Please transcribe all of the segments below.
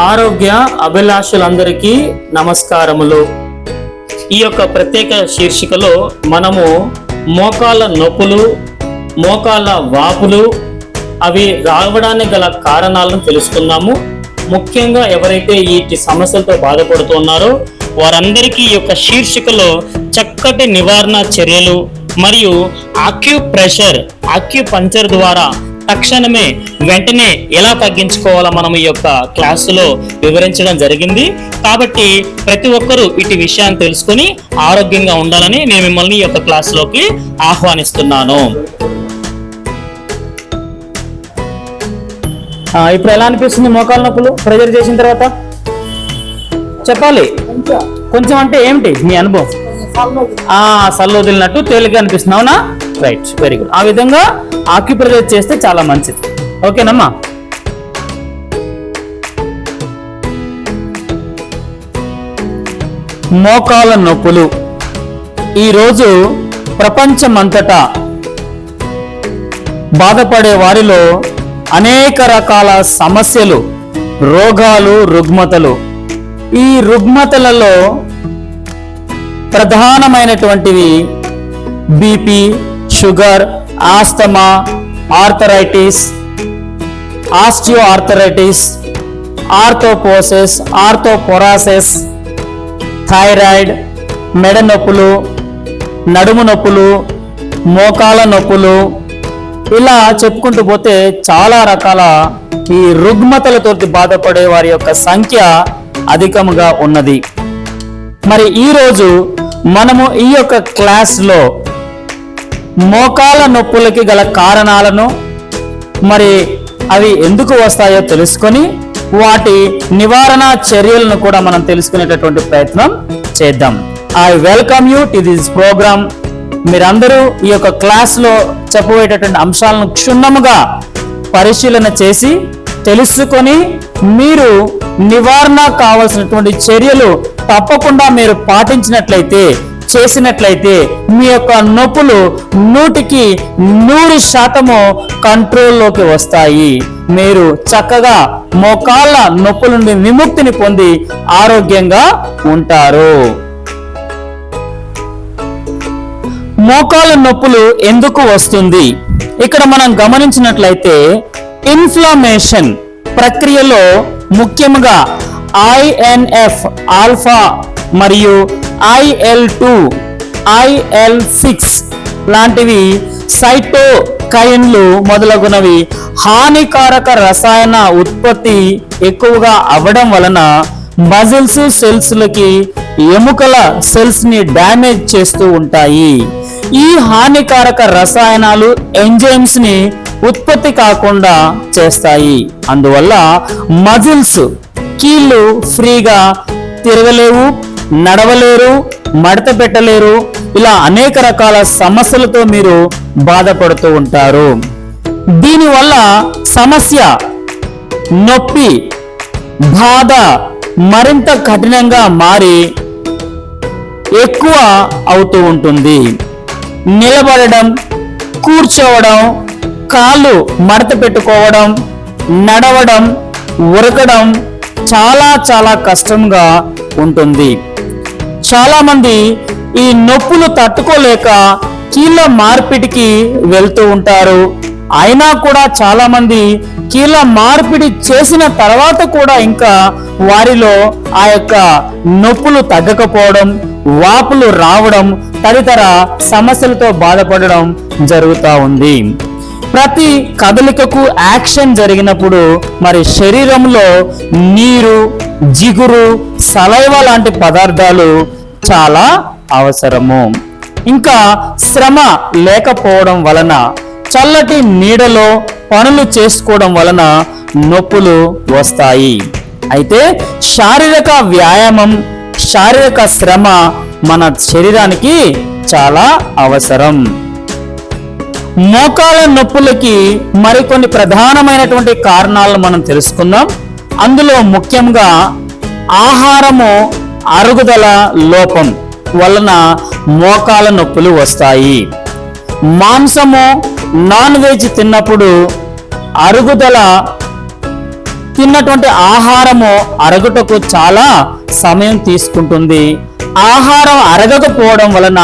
ఆరోగ్య అభిలాషులందరికీ నమస్కారములు. ఈ యొక్క ప్రత్యేక శీర్షికలో మనము మోకాళ్ళ నొప్పులు, మోకాళ్ళ వాపులు అవి రావడానికి గల కారణాలను తెలుసుకుందాము. ముఖ్యంగా ఎవరైతే ఈ సమస్యలతో బాధపడుతున్నారో వారందరికీ ఈ యొక్క శీర్షికలో చక్కటి నివారణ చర్యలు మరియు ఆక్యుపంక్చర్ ద్వారా తక్షణమే వెంటనే ఎలా తగ్గించుకోవాలో మనం ఈ యొక్క క్లాసులో వివరించడం జరిగింది. కాబట్టి ప్రతి ఒక్కరూ ఇటు విషయాన్ని తెలుసుకుని ఆరోగ్యంగా ఉండాలని నేను మిమ్మల్ని ఈ యొక్క క్లాసులోకి ఆహ్వానిస్తున్నాను. ఇప్పుడు ఎలా అనిపిస్తుంది మోకాళ్ళ నొప్పులు ప్రెజర్ చేసిన తర్వాత? చెప్పాలి. కొంచెం అంటే ఏమిటి మీ అనుభవం? సల్లు వదిలినట్టు తేలిక అనిపిస్తుంది, అవునా? Right, very good. ఆ విధంగా ఆక్యుప్రెషర్ చేస్తే చాలా మంచిది. ఓకేనమ్మా? మోకాళ్ళ నొప్పులు ఈరోజు ప్రపంచమంతటా బాధపడే వారిలో అనేక రకాల సమస్యలు, రోగాలు, రుగ్మతలు. ఈ రుగ్మతలలో ప్రధానమైనటువంటివి BP, sugar, asthma, arthritis, osteoarthritis, osteoporosis, thyroid, మెడ నొప్పులు, నడుము నొప్పులు, మోకాళ్ళ నొప్పులు, ఇలా చెప్పుకుంటూ పోతే చాలా రకాల ఈ రుగ్మతలతో బాధపడే వారి యొక్క సంఖ్య అధికముగా ఉన్నది. మరి ఈరోజు మనము ఈ యొక్క క్లాస్లో మోకాళ్ళ నొప్పులకి గల కారణాలను, మరి అవి ఎందుకు వస్తాయో తెలుసుకొని వాటి నివారణ చర్యలను కూడా మనం తెలుసుకునేటటువంటి ప్రయత్నం చేద్దాం. I welcome you to this program. మీరందరూ ఈ యొక్క క్లాస్లో చెప్పబోయేటటువంటి అంశాలను క్షుణ్ణముగా పరిశీలన చేసి తెలుసుకొని మీరు నివారణ కావాల్సినటువంటి చర్యలు తప్పకుండా మీరు పాటించినట్లయితే, చేసినట్లయితే మీ యొక్క నొప్పులు 100% కంట్రోల్లోకి వస్తాయి. మీరు చక్కగా మోకాళ్ళ నొప్పుల నుండి విముక్తిని పొంది ఆరోగ్యంగా ఉంటారు. మోకాళ్ళ నొప్పులు ఎందుకు వస్తుంది? ఇక్కడ మనం గమనించినట్లయితే ఇన్ఫ్లమేషన్ ప్రక్రియలో ముఖ్యంగా INF ఆల్ఫా మరియు IL2, IL6 లాంటివి సైటోకైన్లు మొదలగునవి హానికారక రసాయన ఉత్పత్తి ఎక్కువగా అవ్వడం వలన మజిల్స్ సెల్స్లకి, ఎముకల సెల్స్ ని డ్యామేజ్ చేస్తూ ఉంటాయి. ఈ హానికారక రసాయనాలు ఎంజైమ్స్ ని ఉత్పత్తి కాకుండా చేస్తాయి. అందువల్ల మజిల్స్, కీళ్ళు ఫ్రీగా తిరగలేవు, నడవలేరు, మడత పెట్టలేరు. ఇలా అనేక రకాల సమస్యలతో మీరు బాధపడుతూ ఉంటారు. దీనివల్ల సమస్య, నొప్పి, బాధ మరింత కఠినంగా మారి ఎక్కువ అవుతూ ఉంటుంది. నిలబడడం, కూర్చోవడం, కాళ్ళు మడత పెట్టుకోవడం, నడవడం, ఉరకడం చాలా కష్టంగా ఉంటుంది. చాలా మంది ఈ నొప్పులు తట్టుకోలేక కీళ్ళ మార్పిడికి వెళ్తూ ఉంటారు. అయినా కూడా చాలా మంది కీళ్ళ మార్పిడి చేసిన తర్వాత కూడా ఇంకా వారిలో ఆ యొక్క నొప్పులు తగ్గకపోవడం, వాపులు రావడం, తదితర సమస్యలతో బాధపడడం జరుగుతూ ఉంది. ప్రతి కదలికకు యాక్షన్ జరిగినప్పుడు మరి శరీరంలో నీరు, జిగురు, సలైవ లాంటి పదార్థాలు చాలా అవసరము. ఇంకా శ్రమ లేకపోవడం వలన, చల్లటి నీడలో పనులు చేసుకోవడం వలన నొప్పులు వస్తాయి. అయితే శారీరక వ్యాయామం, శారీరక శ్రమ మన శరీరానికి చాలా అవసరం. మోకాళ్ళ నొప్పులకి మరికొన్ని ప్రధానమైనటువంటి కారణాలను మనం తెలుసుకుందాం. అందులో ముఖ్యంగా ఆహారము అరుగుదల లోపం వలన మోకాళ్ళ నొప్పులు వస్తాయి. మాంసము, నాన్ వెజ్ తిన్నప్పుడు అరుగుదల తిన్నటువంటి ఆహారము అరగుటకు చాలా సమయం తీసుకుంటుంది. ఆహారం అరగకపోవడం వలన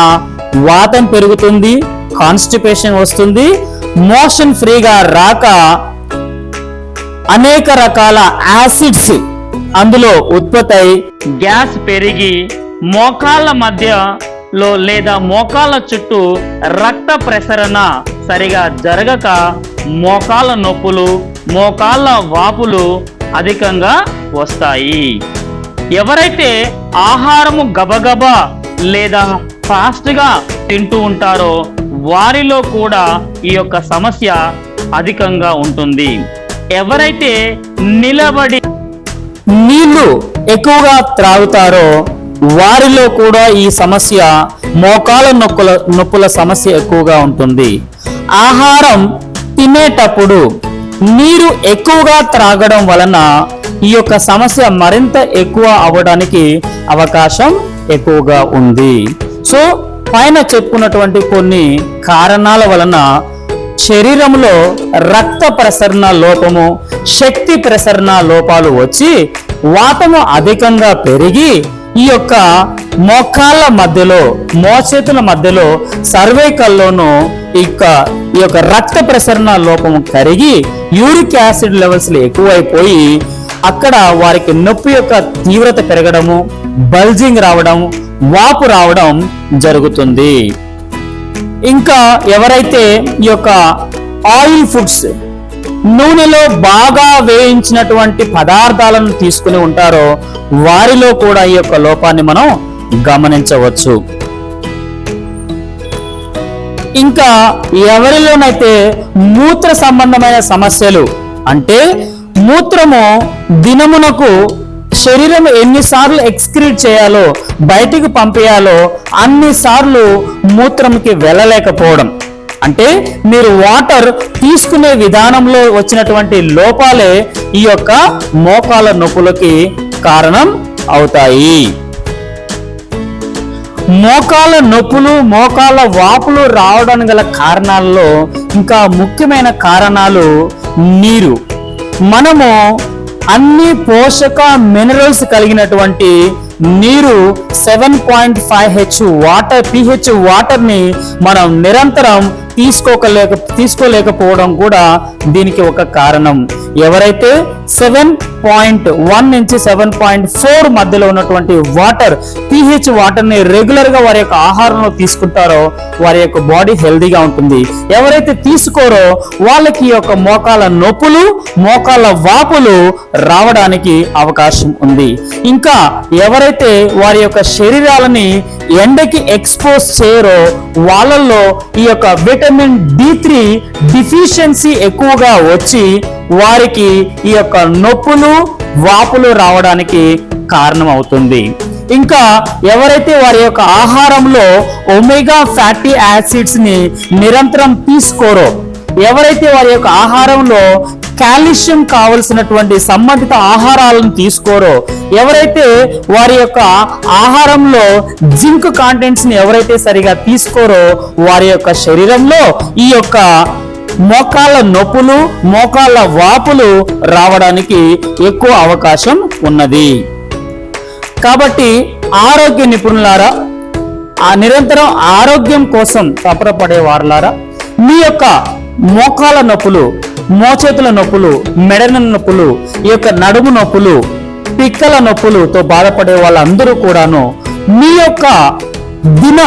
వాతం పెరుగుతుంది, కాన్స్టిపేషన్ వస్తుంది, మోషన్ ఫ్రీగా రాక అనేక రకాల యాసిడ్స్ అందులో ఉత్పత్తి అయి గ్యాస్ పెరిగి మోకాళ్ళ మధ్యలో లేదా మోకాళ్ళ చుట్టూ రక్త ప్రసరణ సరిగా జరగక మోకాళ్ళ నొప్పులు, మోకాళ్ళ వాపులు అధికంగా వస్తాయి. ఎవరైతే ఆహారము గబగబా లేదా ఫాస్ట్గా తింటూ ఉంటారో వారిలో కూడా ఈ యొక్క సమస్య అధికంగా ఉంటుంది. ఎవరైతే నిలబడి నీళ్లు ఎక్కువగా త్రాగుతారో వారిలో కూడా ఈ సమస్య, మోకాళ్ళ నొప్పుల సమస్య ఎక్కువగా ఉంటుంది. ఆహారం తినేటప్పుడు నీరు ఎక్కువగా త్రాగడం వలన ఈ యొక్క సమస్య మరింత ఎక్కువ అవ్వడానికి అవకాశం ఎక్కువగా ఉంది. సో పైన చెప్పుకున్నటువంటి కొన్ని కారణాల వలన శరీరంలో రక్త ప్రసరణ లోపము, శక్తి ప్రసరణ లోపాలు వచ్చి వాతము అధికంగా పెరిగి ఈ యొక్క మోకాళ్ళ మధ్యలో, మోచేతుల మధ్యలో, సర్వైకల్లోనూ ఈ యొక్క రక్త ప్రసరణ లోపము కరిగి యూరిక్ యాసిడ్ లెవెల్స్ ఎక్కువైపోయి అక్కడ వారికి నొప్పి యొక్క తీవ్రత పెరగడము, బల్జింగ్ రావడం, వాపు రావడం జరుగుతుంది. ఇంకా ఎవరైతే ఈ యొక్క ఆయిల్ ఫుడ్స్, నూనెలో బాగా వేయించినటువంటి పదార్థాలను తీసుకుని ఉంటారో వారిలో కూడా ఈ యొక్క లోపాన్ని మనం గమనించవచ్చు. ఇంకా ఎవరిలోనైతే మూత్ర సంబంధమైన సమస్యలు, అంటే మూత్రము దినమునకు శరీరం ఎన్నిసార్లు ఎక్స్క్రీట్ చేయాలో, బయటికి పంపేయాలో అన్నిసార్లు మూత్రంకి వెళ్ళలేకపోవడం, అంటే మీరు వాటర్ తీసుకునే విధానంలో వచ్చినటువంటి లోపాలే ఈ యొక్క మోకాళ్ళ నొప్పులకి కారణం అవుతాయి. మోకాళ్ళ నొప్పులు, మోకాళ్ళ వాపులు రావడానికి గల కారణాల్లో ఇంకా ముఖ్యమైన కారణాలు నీరు. మనము అన్ని పోషక మినరల్స్ కలిగినటువంటి నీరు 7.5 వాటర్ pH వాటర్ని మనం నిరంతరం తీసుకోలేకపోవడం కూడా దీనికి ఒక కారణం. ఎవరైతే 7.1 నుంచి 7.4 మధ్యలో ఉన్నటువంటి వాటర్ pH వాటర్ని రెగ్యులర్గా వారి యొక్క ఆహారంలో తీసుకుంటారో వారి యొక్క బాడీ హెల్దీగా ఉంటుంది. ఎవరైతే తీసుకోరో వాళ్ళకి ఈ యొక్క మోకాళ్ళ నొప్పులు, మోకాళ్ళ వాపులు రావడానికి అవకాశం ఉంది. ఇంకా ఎవరైతే వారి యొక్క శరీరాలని ఎండకి ఎక్స్పోజ్ చేయరో వాళ్ళల్లో ఈ యొక్క విటమిన్ D3 డిఫిషియన్సీ ఎక్కువగా వచ్చి వారికి ఈ యొక్క నొప్పులు, వాపులు రావడానికి కారణం అవుతుంది. ఇంకా ఎవరైతే వారి యొక్క ఆహారంలో ఒమేగా ఫ్యాటీ యాసిడ్స్ ని నిరంతరం తీసుకోరో, ఎవరైతే వారి యొక్క ఆహారంలో కాల్షియం కావలసినటువంటి సంబంధిత ఆహారాలను తీసుకోరో, ఎవరైతే వారి యొక్క ఆహారంలో జింక్ కాంటెంట్స్ ని ఎవరైతే సరిగా తీసుకోరో వారి యొక్క శరీరంలో ఈ యొక్క మోకాళ్ళ నొప్పులు, మోకాళ్ళ వాపులు రావడానికి ఎక్కువ అవకాశం ఉన్నది. కాబట్టి ఆరోగ్య నిపుణులారా, ఆ నిరంతరం ఆరోగ్యం కోసం తపనపడే వారులారా, మీ యొక్క మోకాళ్ళ నొప్పులు, మోచేతుల నొప్పులు, మెడన నొప్పులు, ఈ యొక్క నడుము నొప్పులు, పిక్కల నొప్పులతో బాధపడే వాళ్ళందరూ కూడాను మీ యొక్క దిన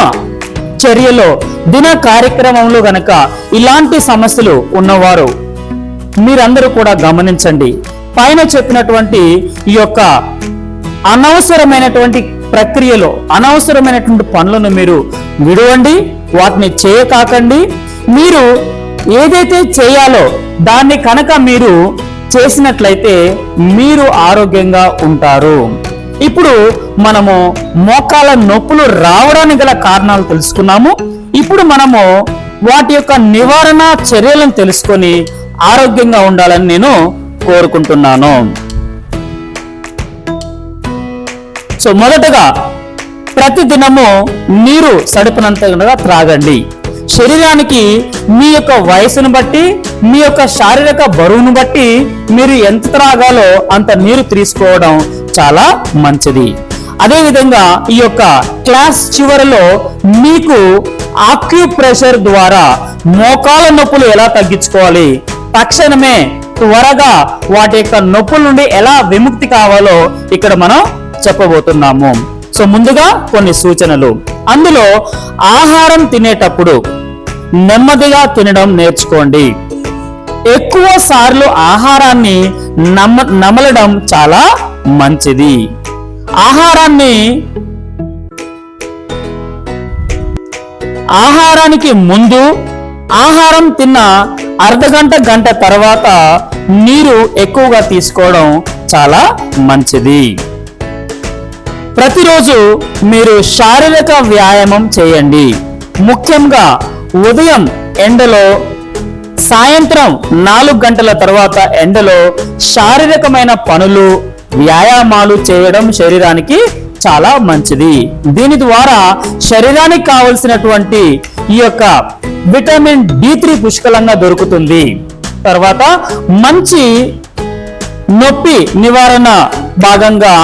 చర్యలో, దిన కార్యక్రమంలో గనక ఇలాంటి సమస్యలు ఉన్నవారు మీరందరూ కూడా గమనించండి. పైన చెప్పినటువంటి ఈ యొక్క అనవసరమైనటువంటి ప్రక్రియలో, అనవసరమైనటువంటి పనులను మీరు విడవండి, వాటిని చేయకాకండి. మీరు ఏదైతే చేయాలో దాన్ని కనుక మీరు చేసినట్లయితే మీరు ఆరోగ్యంగా ఉంటారు. ఇప్పుడు మనము మోకాళ్ళ నొప్పులు రావడానికి గల కారణాలు తెలుసుకున్నాము. ఇప్పుడు మనము వాటి యొక్క నివారణ చర్యలను తెలుసుకొని ఆరోగ్యంగా ఉండాలని నేను కోరుకుంటున్నాను. సో మొదటగా ప్రతిదినము నీరు సడిపినంతగా త్రాగండి. శరీరానికి మీ యొక్క వయసును బట్టి, మీ యొక్క శారీరక బరువును బట్టి మీరు ఎంత త్రాగాలో అంత నీరు తీసుకోవడం చాలా మంచిది. అదేవిధంగా ఈ యొక్క క్లాస్ చివరిలో మీకు ఆక్యుప్రెషర్ ద్వారా మోకాల నొప్పులు ఎలా తగ్గించుకోవాలి, తక్షణమే త్వరగా వాటి యొక్క నొప్పుల నుండి ఎలా విముక్తి కావాలో ఇక్కడ మనం చెప్పబోతున్నాము. సో ముందుగా కొన్ని సూచనలు. అందులో ఆహారం తినేటప్పుడు నెమ్మదిగా తినడం నేర్చుకోండి. ఎక్కువ సార్లు ఆహారాన్ని నమలడం చాలా మంచిది. ఆహారానికి ముందు, ఆహారం తిన్న అర్ధగంట గంట తర్వాత నీరు ఎక్కువగా తీసుకోవడం చాలా మంచిది. ప్రతిరోజు మీరు శారీరక వ్యాయామం చేయండి. ముఖ్యంగా ఉదయం ఎండలో, సాయంత్రం 4 గంటల తర్వాత ఎండలో శారీరకమైన పనులు, వ్యాయామాలు చేయడం శరీరానికి చాలా మంచిది. దీని ద్వారా శరీరానికి కావలసినటువంటి ఈ యొక్క విటమిన్ D3 పుష్కలంగా దొరుకుతుంది. తర్వాత మంచి నొప్పి నివారణ భాగంగా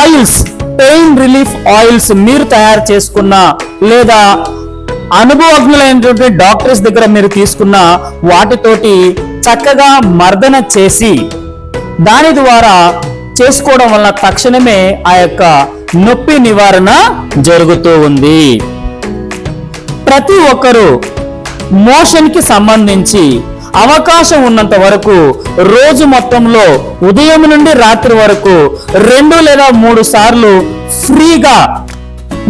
ఆయిల్స్, పెయిన్ రిలీఫ్ ఆయిల్స్ మీరు తయారు చేసుకున్న లేదా అనుభవజ్ఞులైనటువంటి డాక్టర్స్ దగ్గర మీరు తీసుకున్న వాటితోటి చక్కగా మర్దన చేసి దాని ద్వారా చేసుకోవడం వల్ల తక్షణమే ఆ యొక్క నొప్పి నివారణ జరుగుతూ ఉంది. ప్రతి ఒక్కరూ మోషన్ కి సంబంధించి అవకాశం ఉన్నంత వరకు రోజు మొత్తంలో ఉదయం నుండి రాత్రి వరకు 2 లేదా 3 సార్లు ఫ్రీగా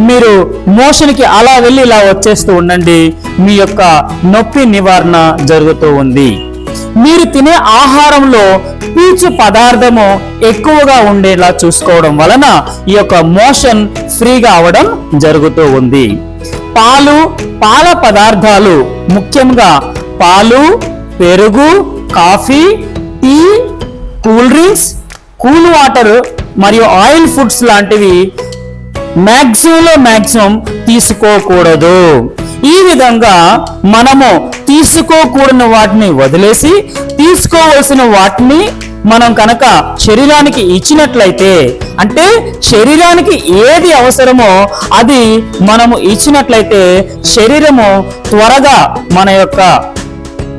మీరు మోషన్ కి అలా వెళ్ళి ఇలా వచ్చేస్తూ ఉండండి. మీ యొక్క నొప్పి నివారణ జరుగుతూ ఉంది. మీరు తినే ఆహారంలో పీచు పదార్థము ఎక్కువగా ఉండేలా చూసుకోవడం వలన ఈ యొక్క మోషన్ ఫ్రీగా అవడం జరుగుతూ ఉంది. పాల పదార్థాలు, ముఖ్యంగా పాలు, పెరుగు, coffee, tea, cool drinks, cool water మరియు ఆయిల్ ఫుడ్స్ లాంటివి మాక్సిమం తీసుకోకూడదు. ఈ విధంగా మనము తీసుకోకూడని వాటిని వదిలేసి తీసుకోవలసిన వాటిని మనం కనుక శరీరానికి ఇచ్చినట్లయితే, అంటే శరీరానికి ఏది అవసరమో అది మనము ఇచ్చినట్లయితే శరీరము త్వరగా మన యొక్క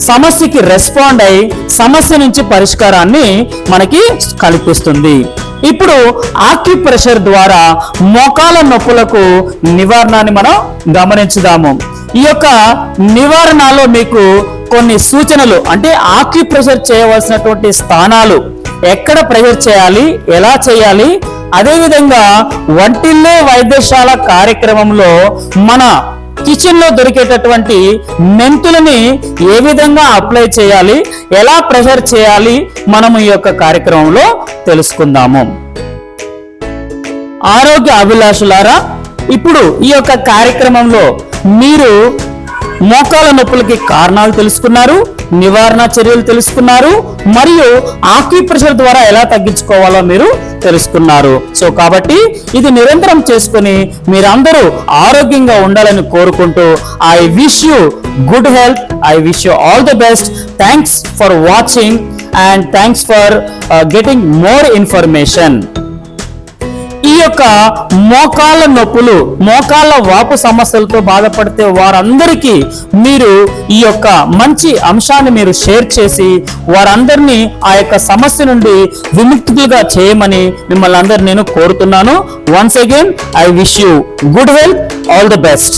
సమస్యకి రెస్పాండ్ అయి సమస్య నుంచి పరిష్కారాన్ని మనకి కల్పిస్తుంది. ఇప్పుడు ఆక్యుప్రెషర్ ద్వారా మోకాల నొప్పులకు నివారణని మనం గమనించుదాము. ఈ యొక్క నివారణలో మీకు కొన్ని సూచనలు, అంటే ఆక్యుప్రెషర్ చేయవలసినటువంటి స్థానాలు, ఎక్కడ ప్రెషర్ చేయాలి, ఎలా చేయాలి, అదేవిధంగా వంటిల్లో వైద్యశాల కార్యక్రమంలో మన కిచెన్ లో దొరికేటటువంటి మెంతులని ఏ విధంగా అప్లై చేయాలి, ఎలా ప్రెషర్ చేయాలి, మనము ఈ యొక్క కార్యక్రమంలో తెలుసుకుందాము. ఆరోగ్య అభిలాషులారా, ఇప్పుడు ఈ యొక్క కార్యక్రమంలో మీరు మోకాల నొప్పులకి కారణాలు తెలుసుకున్నారు, నివారణ చర్యలు తెలుసుకున్నారు, మరియు ఆక్యుప్రెషర్ ద్వారా ఎలా తగ్గించుకోవాలో మీరు తెలుసుకున్నారు. సో కాబట్టి ఇది నిరంతరం చేసుకుని మీరందరూ ఆరోగ్యంగా ఉండాలని కోరుకుంటూ I wish you good health. I wish you all the best. Thanks for watching and thanks for getting more information. ఈ యొక్క మోకాళ్ళ నొప్పులు, మోకాళ్ళ వాపు సమస్యలతో బాధపడితే వారందరికీ మీరు ఈ యొక్క మంచి అంశాన్ని మీరు షేర్ చేసి వారందరినీ ఆ యొక్క సమస్య నుండి విముక్తులుగా చేయమని మిమ్మల్ని అందరినీ నేను కోరుతున్నాను. Once again I wish you good health, all the best.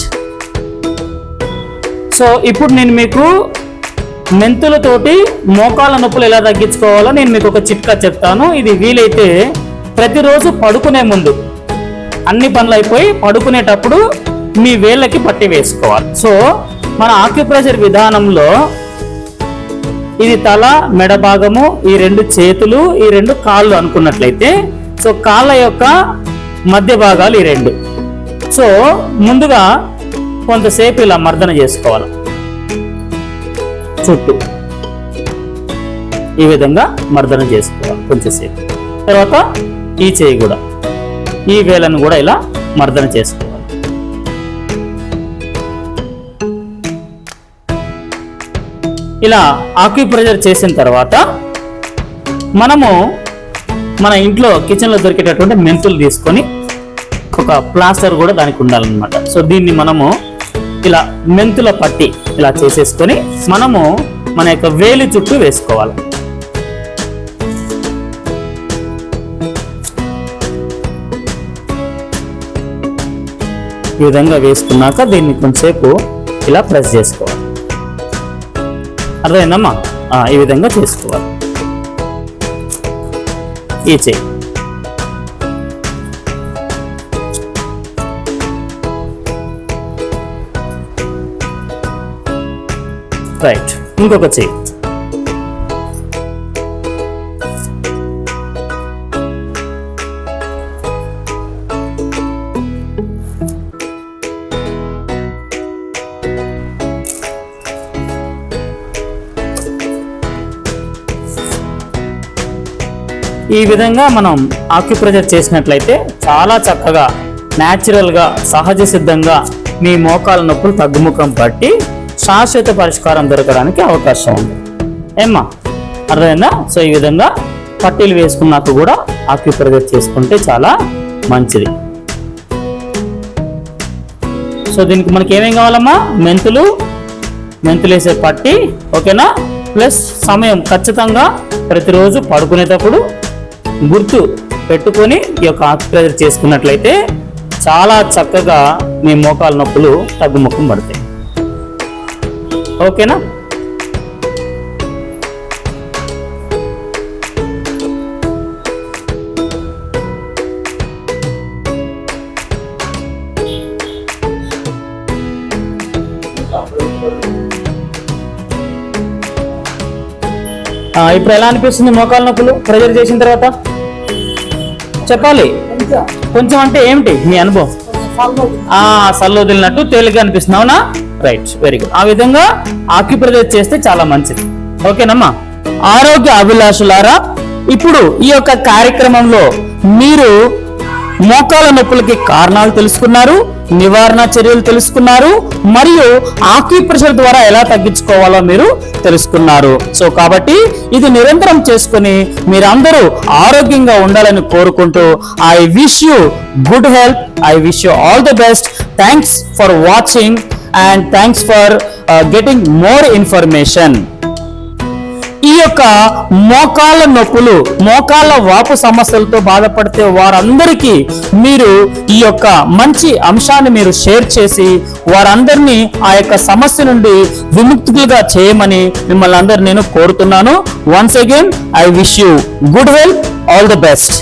So ఇప్పుడు నేను మీకు మెంతులతోటి మోకాళ్ళ నొప్పులు ఎలా తగ్గించుకోవాలో నేను మీకు ఒక చిట్కా చెప్తాను. ఇది వీలైతే ప్రతిరోజు పడుకునే ముందు, అన్ని పనులు అయిపోయి పడుకునేటప్పుడు మీ వేళ్ళకి పట్టి వేసుకోవాలి. సో మన ఆక్యుప్రెషర్ విధానంలో ఇది తల, మెడ భాగము, ఈ 2 చేతులు, ఈ 2 కాళ్ళు అనుకున్నట్లయితే, సో కాళ్ళ యొక్క మధ్య భాగాలు ఈ 2. సో ముందుగా కొంతసేపు ఇలా మర్దన చేసుకోవాలి చుట్టూ, ఈ విధంగా మర్దన చేసుకోవాలి కొంచెంసేపు. తర్వాత ఈ చేయి కూడా, ఈ వేలను కూడా ఇలా మర్దన చేసుకోవాలి. ఇలా ఆక్యుప్రెషర్ చేసిన తర్వాత మనము మన ఇంట్లో కిచెన్లో దొరికేటటువంటి మెంతులు తీసుకొని ఒక ప్లాస్టర్ కూడా దానికి ఉండాలన్నమాట. సో దీన్ని మనము ఇలా మెంతుల పట్టి ఇలా చేసేసుకొని మనము మన యొక్క వేలి చుట్టూ వేసుకోవాలి. ఈ విధంగా వేసుకున్నాక దీన్ని కొంచెంసేపు ఇలా ప్రెస్ చేసుకోవాలి. అర్థమైందమ్మా? ఈ విధంగా చేసుకోవాలి. ఈ చెయ్యి రైట్, ఇంకొక చెయ్యి. ఈ విధంగా మనం ఆక్యుప్రెషర్ చేసినట్లయితే చాలా చక్కగా న్యాచురల్గా సహజ సిద్ధంగా మీ మోకాల నొప్పులు తగ్గుముఖం పట్టి శాశ్వత పరిష్కారం దొరకడానికి అవకాశం ఉంది. ఏమ్మా, అర్థమైందా? సో ఈ విధంగా పట్టీలు వేసుకున్నాక కూడా ఆక్యుప్రెషర్ చేసుకుంటే చాలా మంచిది. సో దీనికి మనకి ఏమేం కావాలమ్మా? మెంతులు వేసే పట్టి, ఓకేనా? ప్లస్ సమయం ఖచ్చితంగా ప్రతిరోజు పడుకునేటప్పుడు గుర్తు పెట్టుకొని ఈ యొక్క ఆక్యుప్రెషర్ చేసుకున్నట్లయితే చాలా చక్కగా మీ మోకాల నొప్పులు తగ్గుముఖం పడతాయి. ఓకేనా? ఇప్పుడు ఎలా అనిపిస్తుంది మోకాల నొప్పులు ప్రెజర్ చేసిన తర్వాత? చెప్పాలి. కొంచెం అంటే ఏమిటి మీ అనుభవం? సల్లు వదిలినట్టు తేలిగ్గా అనిపిస్తుంది, అవునా? Right, very good. ఆ విధంగా ఆక్యుప్రెషర్ చేస్తే చాలా మంచిది. ఓకేనమ్మా? ఆరోగ్య అభిలాషులారా, ఇప్పుడు ఈ యొక్క కార్యక్రమంలో మీరు మోకాల నొప్పులకి కారణాలు తెలుసుకున్నారు, నివారణ చర్యలు తెలుసుకున్నారు, మరియు ఆక్యుప్రెషర్ ద్వారా ఎలా తగ్గించుకోవాలో మీరు తెలుసుకున్నారు. సో కాబట్టి ఇది నిరంతరం చేసుకుని మీరందరూ ఆరోగ్యంగా ఉండాలని కోరుకుంటూ I wish you good health. I wish you all the best. Thanks for watching and thanks for getting more information. ఈ యొక్క మోకాళ్ళ నొప్పులు, మోకాళ్ళ వాపు సమస్యలతో బాధపడితే వారందరికీ మీరు ఈ యొక్క మంచి అంశాన్ని మీరు షేర్ చేసి వారందరినీ ఆ యొక్క సమస్య నుండి విముక్తులుగా చేయమని మిమ్మల్ని అందరూ నేను కోరుతున్నాను. Once again I wish you good health, all the best.